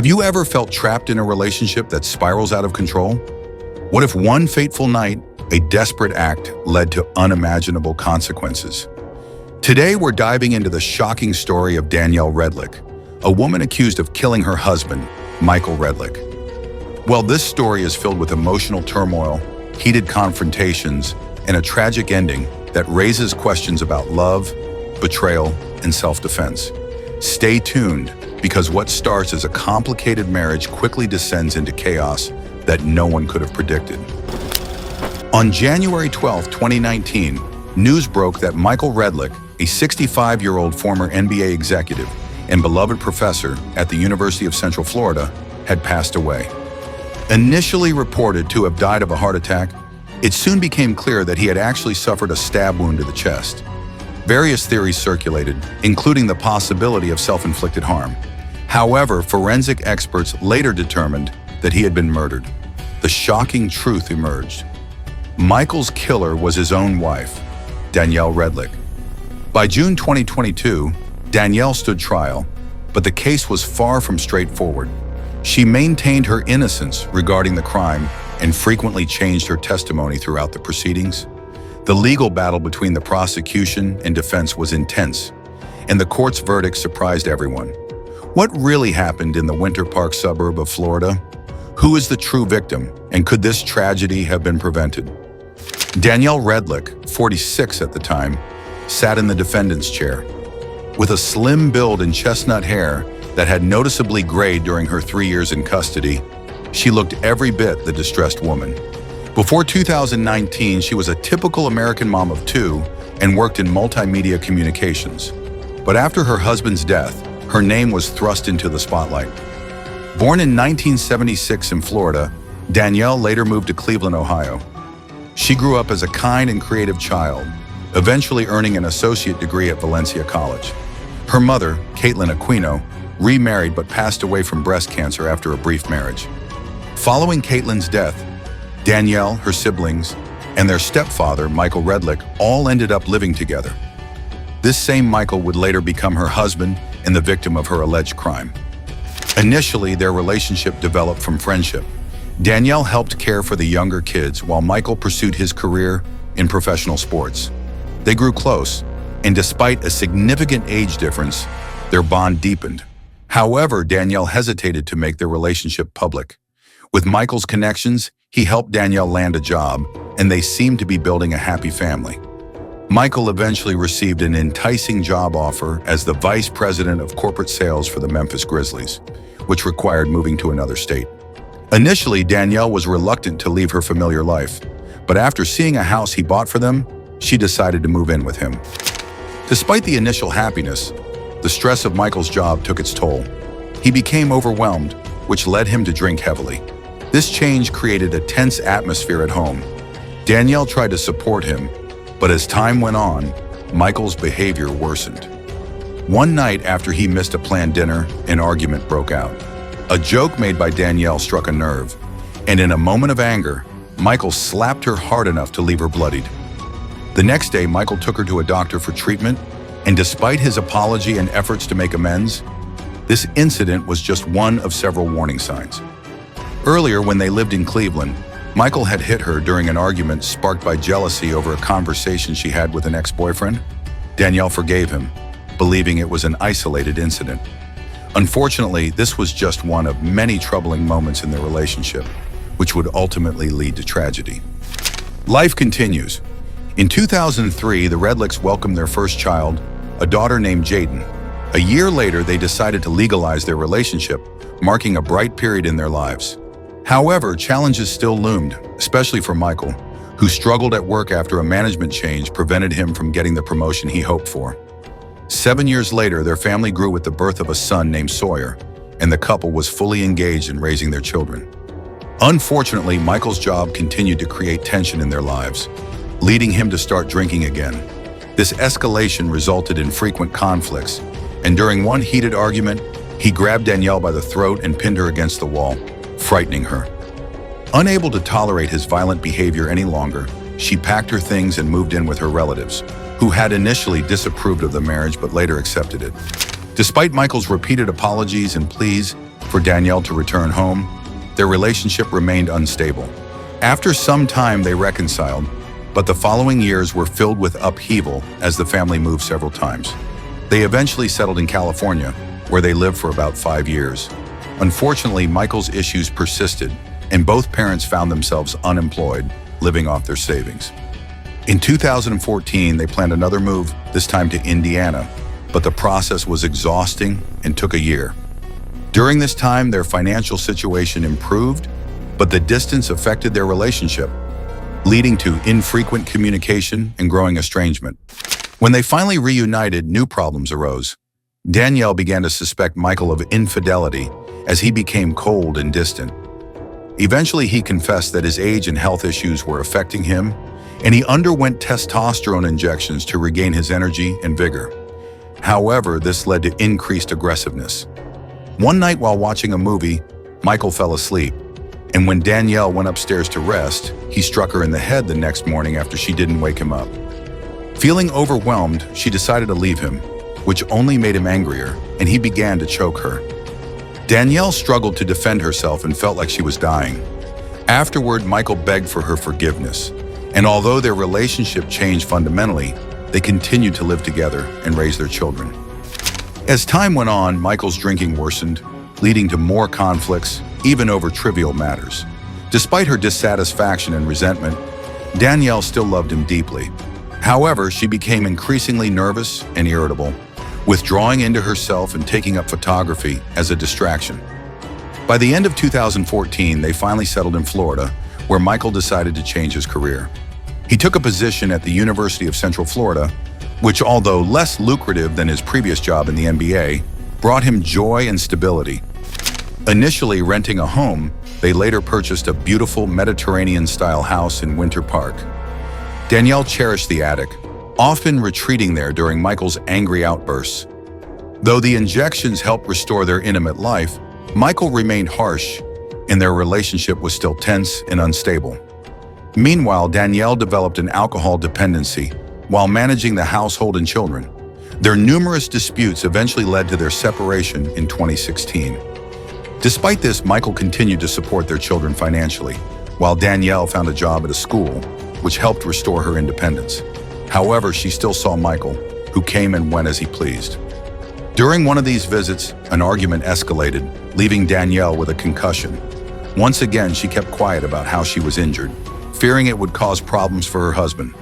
Have you ever felt trapped in a relationship that spirals out of control? What if one fateful night, a desperate act led to unimaginable consequences? Today, we're diving into the shocking story of Danielle Redlick, a woman accused of killing her husband, Michael Redlick. Well, this story is filled with emotional turmoil, heated confrontations, and a tragic ending that raises questions about love, betrayal, and self-defense. Stay tuned, because what starts as a complicated marriage quickly descends into chaos that no one could have predicted. On January 12, 2019, news broke that Michael Redlick, a 65-year-old former NBA executive and beloved professor at the University of Central Florida, had passed away. Initially reported to have died of a heart attack, it soon became clear that he had actually suffered a stab wound to the chest. Various theories circulated, including the possibility of self-inflicted harm. However, forensic experts later determined that he had been murdered. The shocking truth emerged. Michael's killer was his own wife, Danielle Redlick. By June 2022, Danielle stood trial, but the case was far from straightforward. She maintained her innocence regarding the crime and frequently changed her testimony throughout the proceedings. The legal battle between the prosecution and defense was intense, and the court's verdict surprised everyone. What really happened in the Winter Park suburb of Florida? Who is the true victim, and could this tragedy have been prevented? Danielle Redlick, 46 at the time, sat in the defendant's chair. With a slim build and chestnut hair that had noticeably grayed during her 3 years in custody, she looked every bit the distressed woman. Before 2019, she was a typical American mom of two and worked in multimedia communications. But after her husband's death, her name was thrust into the spotlight. Born in 1976 in Florida, Danielle later moved to Cleveland, Ohio. She grew up as a kind and creative child, eventually earning an associate degree at Valencia College. Her mother, Caitlin Aquino, remarried but passed away from breast cancer after a brief marriage. Following Caitlin's death, Danielle, her siblings, and their stepfather, Michael Redlick, all ended up living together. This same Michael would later become her husband and the victim of her alleged crime. Initially, their relationship developed from friendship. Danielle helped care for the younger kids while Michael pursued his career in professional sports. They grew close, and despite a significant age difference, their bond deepened. However, Danielle hesitated to make their relationship public. With Michael's connections, he helped Danielle land a job, and they seemed to be building a happy family. Michael eventually received an enticing job offer as the vice president of corporate sales for the Memphis Grizzlies, which required moving to another state. Initially, Danielle was reluctant to leave her familiar life, but after seeing a house he bought for them, she decided to move in with him. Despite the initial happiness, the stress of Michael's job took its toll. He became overwhelmed, which led him to drink heavily. This change created a tense atmosphere at home. Danielle tried to support him, but as time went on, Michael's behavior worsened. One night after he missed a planned dinner, an argument broke out. A joke made by Danielle struck a nerve, and in a moment of anger, Michael slapped her hard enough to leave her bloodied. The next day, Michael took her to a doctor for treatment, and despite his apology and efforts to make amends, this incident was just one of several warning signs. Earlier, when they lived in Cleveland, Michael had hit her during an argument sparked by jealousy over a conversation she had with an ex-boyfriend. Danielle forgave him, believing it was an isolated incident. Unfortunately, this was just one of many troubling moments in their relationship, which would ultimately lead to tragedy. Life continues. In 2003, the Redlicks welcomed their first child, a daughter named Jaden. A year later, they decided to legalize their relationship, marking a bright period in their lives. However, challenges still loomed, especially for Michael, who struggled at work after a management change prevented him from getting the promotion he hoped for. 7 years later, their family grew with the birth of a son named Sawyer, and the couple was fully engaged in raising their children. Unfortunately, Michael's job continued to create tension in their lives, leading him to start drinking again. This escalation resulted in frequent conflicts, and during one heated argument, he grabbed Danielle by the throat and pinned her against the wall, frightening her. Unable to tolerate his violent behavior any longer, she packed her things and moved in with her relatives, who had initially disapproved of the marriage but later accepted it. Despite Michael's repeated apologies and pleas, for Danielle to return home, their relationship remained unstable. After some time, they reconciled, but the following years were filled with upheaval as the family moved several times. They eventually settled in California, where they lived for about 5 years. Unfortunately, Michael's issues persisted, and both parents found themselves unemployed, living off their savings. In 2014, they planned another move, this time to Indiana, but the process was exhausting and took a year. During this time, their financial situation improved, but the distance affected their relationship, leading to infrequent communication and growing estrangement. When they finally reunited, new problems arose. Danielle began to suspect Michael of infidelity as he became cold and distant. Eventually, he confessed that his age and health issues were affecting him, and he underwent testosterone injections to regain his energy and vigor. However, this led to increased aggressiveness. One night while watching a movie, Michael fell asleep, and when Danielle went upstairs to rest, he struck her in the head the next morning after she didn't wake him up. Feeling overwhelmed, she decided to leave him, which only made him angrier, and he began to choke her. Danielle struggled to defend herself and felt like she was dying. Afterward, Michael begged for her forgiveness, and although their relationship changed fundamentally, they continued to live together and raise their children. As time went on, Michael's drinking worsened, leading to more conflicts, even over trivial matters. Despite her dissatisfaction and resentment, Danielle still loved him deeply. However, she became increasingly nervous and irritable, withdrawing into herself and taking up photography as a distraction. By the end of 2014, they finally settled in Florida, where Michael decided to change his career. He took a position at the University of Central Florida, which, although less lucrative than his previous job in the NBA, brought him joy and stability. Initially renting a home, they later purchased a beautiful Mediterranean-style house in Winter Park. Danielle cherished the attic, often retreating there during Michael's angry outbursts. Though the injections helped restore their intimate life, Michael remained harsh, and their relationship was still tense and unstable. Meanwhile, Danielle developed an alcohol dependency while managing the household and children. Their numerous disputes eventually led to their separation in 2016. Despite this, Michael continued to support their children financially, while Danielle found a job at a school, which helped restore her independence. However, she still saw Michael, who came and went as he pleased. During one of these visits, an argument escalated, leaving Danielle with a concussion. Once again, she kept quiet about how she was injured, fearing it would cause problems for her husband.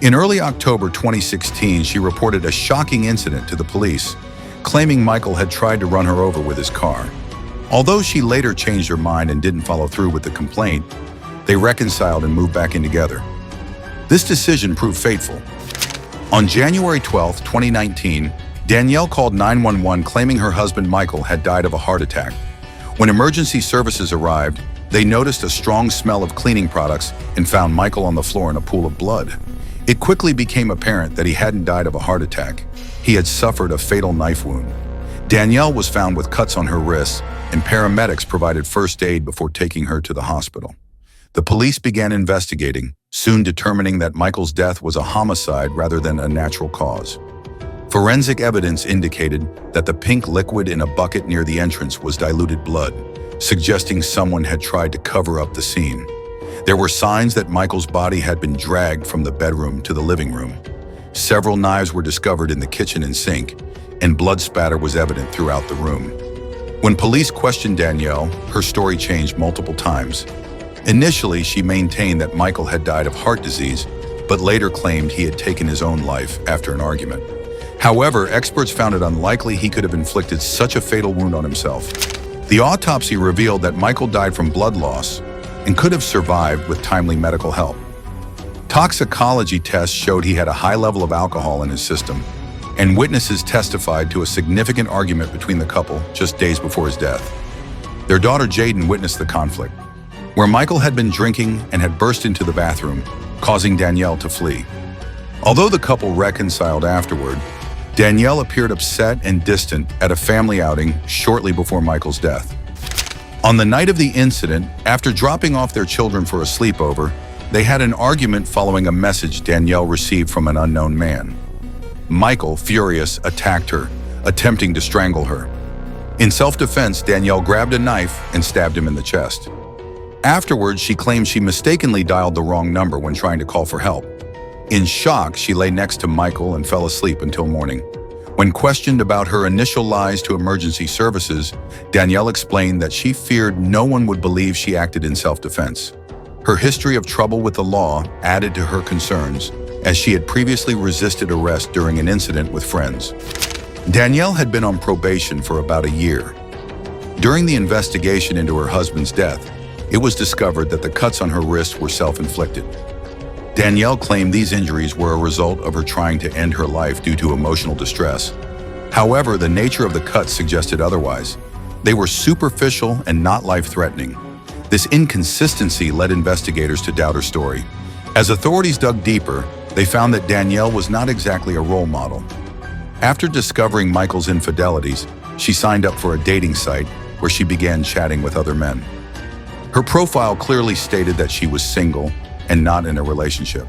In early October 2016, she reported a shocking incident to the police, claiming Michael had tried to run her over with his car. Although she later changed her mind and didn't follow through with the complaint, they reconciled and moved back in together. This decision proved fateful. On January 12, 2019, Danielle called 911 claiming her husband Michael had died of a heart attack. When emergency services arrived, they noticed a strong smell of cleaning products and found Michael on the floor in a pool of blood. It quickly became apparent that he hadn't died of a heart attack. He had suffered a fatal knife wound. Danielle was found with cuts on her wrists, and paramedics provided first aid before taking her to the hospital. The police began investigating, soon determining that Michael's death was a homicide rather than a natural cause. Forensic evidence indicated that the pink liquid in a bucket near the entrance was diluted blood, suggesting someone had tried to cover up the scene. There were signs that Michael's body had been dragged from the bedroom to the living room. Several knives were discovered in the kitchen and sink, and blood spatter was evident throughout the room. When police questioned Danielle, her story changed multiple times. Initially, she maintained that Michael had died of heart disease, but later claimed he had taken his own life after an argument. However, experts found it unlikely he could have inflicted such a fatal wound on himself. The autopsy revealed that Michael died from blood loss and could have survived with timely medical help. Toxicology tests showed he had a high level of alcohol in his system, and witnesses testified to a significant argument between the couple just days before his death. Their daughter Jaden witnessed the conflict, where Michael had been drinking and had burst into the bathroom, causing Danielle to flee. Although the couple reconciled afterward, Danielle appeared upset and distant at a family outing shortly before Michael's death. On the night of the incident, after dropping off their children for a sleepover, they had an argument following a message Danielle received from an unknown man. Michael, furious, attacked her, attempting to strangle her. In self-defense, Danielle grabbed a knife and stabbed him in the chest. Afterwards, she claimed she mistakenly dialed the wrong number when trying to call for help. In shock, she lay next to Michael and fell asleep until morning. When questioned about her initial lies to emergency services, Danielle explained that she feared no one would believe she acted in self-defense. Her history of trouble with the law added to her concerns, as she had previously resisted arrest during an incident with friends. Danielle had been on probation for about a year. During the investigation into her husband's death, it was discovered that the cuts on her wrists were self-inflicted. Danielle claimed these injuries were a result of her trying to end her life due to emotional distress. However, the nature of the cuts suggested otherwise. They were superficial and not life-threatening. This inconsistency led investigators to doubt her story. As authorities dug deeper, they found that Danielle was not exactly a role model. After discovering Michael's infidelities, she signed up for a dating site where she began chatting with other men. Her profile clearly stated that she was single and not in a relationship.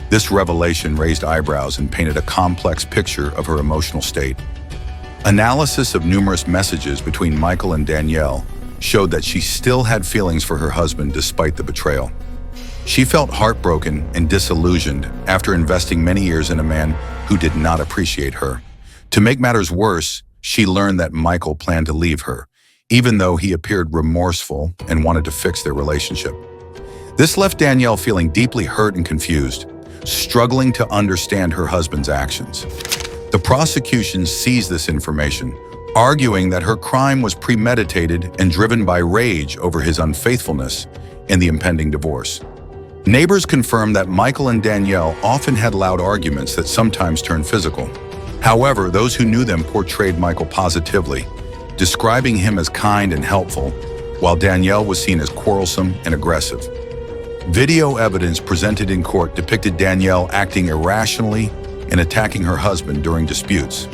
This revelation raised eyebrows and painted a complex picture of her emotional state. Analysis of numerous messages between Michael and Danielle showed that she still had feelings for her husband despite the betrayal. She felt heartbroken and disillusioned after investing many years in a man who did not appreciate her. To make matters worse, she learned that Michael planned to leave her, even though he appeared remorseful and wanted to fix their relationship. This left Danielle feeling deeply hurt and confused, struggling to understand her husband's actions. The prosecution seized this information, arguing that her crime was premeditated and driven by rage over his unfaithfulness and the impending divorce. Neighbors confirmed that Michael and Danielle often had loud arguments that sometimes turned physical. However, those who knew them portrayed Michael positively, describing him as kind and helpful, while Danielle was seen as quarrelsome and aggressive. Video evidence presented in court depicted Danielle acting irrationally and attacking her husband during disputes.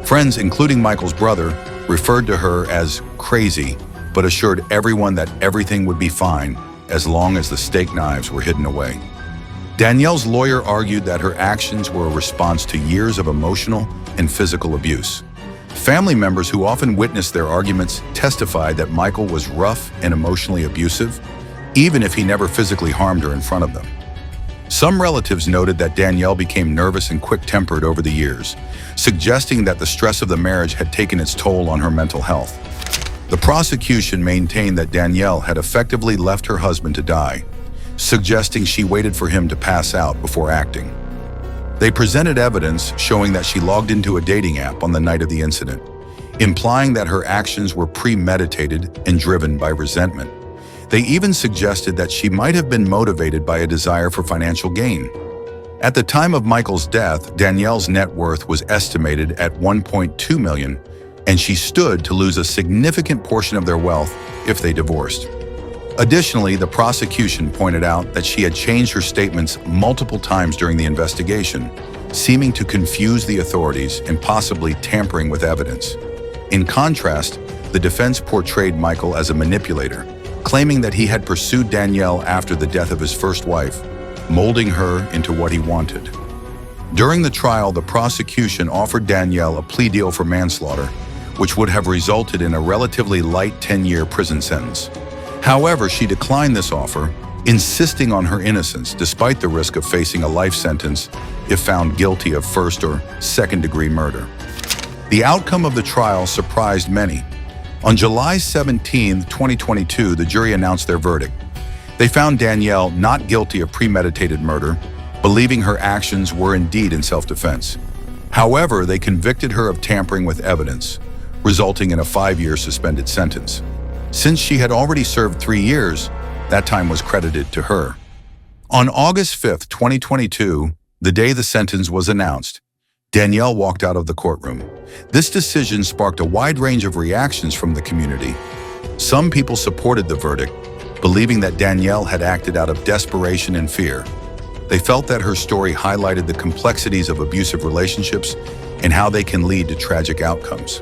Friends, including Michael's brother, referred to her as crazy, but assured everyone that everything would be fine as long as the steak knives were hidden away. Danielle's lawyer argued that her actions were a response to years of emotional and physical abuse. Family members who often witnessed their arguments testified that Michael was rough and emotionally abusive, even if he never physically harmed her in front of them. Some relatives noted that Danielle became nervous and quick-tempered over the years, suggesting that the stress of the marriage had taken its toll on her mental health. The prosecution maintained that Danielle had effectively left her husband to die, suggesting she waited for him to pass out before acting. They presented evidence showing that she logged into a dating app on the night of the incident, implying that her actions were premeditated and driven by resentment. They even suggested that she might have been motivated by a desire for financial gain. At the time of Michael's death, Danielle's net worth was estimated at $1.2 million, and she stood to lose a significant portion of their wealth if they divorced. Additionally, the prosecution pointed out that she had changed her statements multiple times during the investigation, seeming to confuse the authorities and possibly tampering with evidence. In contrast, the defense portrayed Michael as a manipulator, claiming that he had pursued Danielle after the death of his first wife, molding her into what he wanted. During the trial, the prosecution offered Danielle a plea deal for manslaughter, which would have resulted in a relatively light 10-year prison sentence. However, she declined this offer, insisting on her innocence despite the risk of facing a life sentence if found guilty of first or second-degree murder. The outcome of the trial surprised many. On July 17, 2022, the jury announced their verdict. They found Danielle not guilty of premeditated murder, believing her actions were indeed in self-defense. However, they convicted her of tampering with evidence, resulting in a 5-year suspended sentence. Since she had already served 3 years, that time was credited to her. On August 5, 2022, the day the sentence was announced, Danielle walked out of the courtroom. This decision sparked a wide range of reactions from the community. Some people supported the verdict, believing that Danielle had acted out of desperation and fear. They felt that her story highlighted the complexities of abusive relationships and how they can lead to tragic outcomes.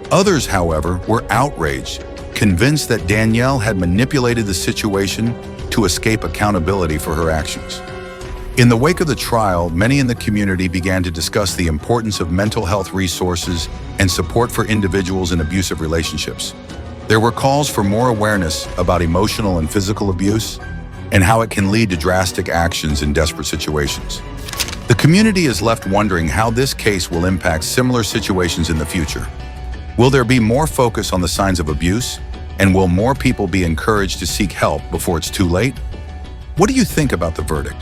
Others, however, were outraged, convinced that Danielle had manipulated the situation to escape accountability for her actions. In the wake of the trial, many in the community began to discuss the importance of mental health resources and support for individuals in abusive relationships. There were calls for more awareness about emotional and physical abuse and how it can lead to drastic actions in desperate situations. The community is left wondering how this case will impact similar situations in the future. Will there be more focus on the signs of abuse? And will more people be encouraged to seek help before it's too late? What do you think about the verdict?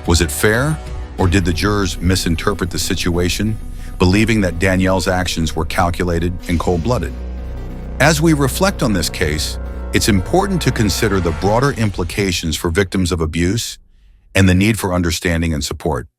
Was it fair, or did the jurors misinterpret the situation, believing that Danielle's actions were calculated and cold-blooded? As we reflect on this case, it's important to consider the broader implications for victims of abuse and the need for understanding and support.